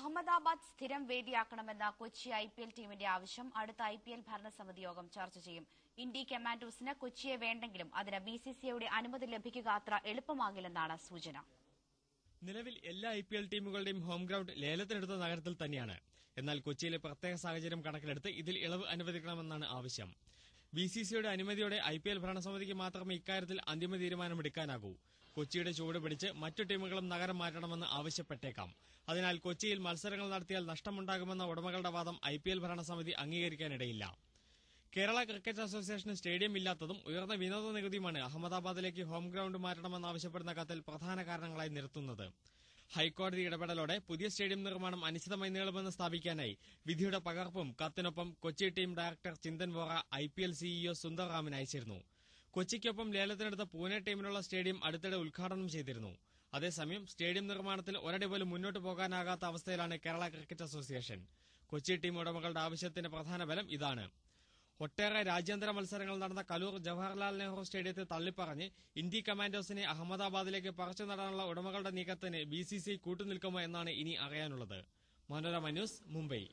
അഹമ്മദാബാദ് സ്ഥിരം വേദിയാക്കണമെന്ന കൊച്ചി IPL ടീമിന്റെ ആവശ്യം അടുത്ത IPL ഭരണസമിതി യോഗം ചർച്ച ചെയ്യും. ഇന്ത്യ കമാൻഡോസിന് കൊച്ചിയെ വേണ്ടെങ്കിലും അതിന് BCCIയുടെ അനുമതി ലഭിക്കുക അത്ര എളുപ്പമാകില്ലെന്നാണ് സൂചന. നിലവിൽ എല്ലാ IPL ടീമുകളുടെയും ഹോം ഗ്രൌണ്ട് ലേലത്തിനെടുത്ത നഗരത്തിൽ തന്നെയാണ്. എന്നാൽ കൊച്ചിയിലെ പ്രത്യേക സാഹചര്യം കണക്കിലെടുത്ത് ഇതിൽ ഇളവ് അനുവദിക്കണമെന്നാണ് ആവശ്യം. BCCIയുടെ അനുമതിയോടെ IPL ഭരണസമിതിക്ക് മാത്രമേ ഇക്കാര്യത്തിൽ അന്തിമ തീരുമാനമെടുക്കാനാകൂ. കൊച്ചിയുടെ ചുവട് പിടിച്ച് മറ്റു ടീമുകളും നഗരം മാറ്റണമെന്ന് ആവശ്യപ്പെട്ടേക്കാം. അതിനാൽ കൊച്ചിയിൽ മത്സരങ്ങൾ നടത്തിയാൽ നഷ്ടമുണ്ടാകുമെന്ന ഉടമകളുടെ വാദം IPL ഭരണസമിതി അംഗീകരിക്കാനിടയില്ല. കേരള ക്രിക്കറ്റ് അസോസിയേഷന് സ്റ്റേഡിയം ഇല്ലാത്തതും ഉയർന്ന വിനോദ നികുതിയുമാണ് അഹമ്മദാബാദിലേക്ക് ഹോം ഗ്രൌണ്ട് മാറ്റണമെന്നാവശ്യപ്പെടുന്ന കത്തിൽ പ്രധാന കാരണങ്ങളായി നിർത്തുന്നത്. ഹൈക്കോടതി ഇടപെടലോടെ പുതിയ സ്റ്റേഡിയം നിർമ്മാണം അനിശ്ചിതമായി നീളുമെന്ന് സ്ഥാപിക്കാനായി വിധിയുടെ പകർപ്പും കത്തിനൊപ്പം Kochi team director Chintan Vora IPL CEO Sundar റാമിന് അയച്ചിരുന്നു. കൊച്ചിക്കൊപ്പം ലേലത്തിനെടുത്ത പൂനെ ടീമിനുള്ള സ്റ്റേഡിയം അടുത്തിടെ ഉദ്ഘാടനം ചെയ്തിരുന്നു. അതേസമയം സ്റ്റേഡിയം നിർമ്മാണത്തിൽ ഒരടി പോലും മുന്നോട്ട് പോകാനാകാത്ത അവസ്ഥയിലാണ് Kerala cricket association. Kochi team ഉടമകളുടെ ആവശ്യത്തിന്റെ പ്രധാന ബലം ഇതാണ്. ഒട്ടേറെ രാജ്യാന്തര മത്സരങ്ങൾ നടന്ന കലൂർ ജവഹർലാൽ നെഹ്റു സ്റ്റേഡിയത്തെ തള്ളിപ്പറഞ്ഞ് ഇന്ത്യ കമാൻഡോസിനെ അഹമ്മദാബാദിലേക്ക് പറിച്ചു നടാനുള്ള ഉടമകളുടെ നീക്കത്തിന് BCCI കൂട്ടുനിൽക്കുമോ എന്നാണ് ഇനി അറിയാനുള്ളത്. മനോരമ ന്യൂസ്, മുംബൈ.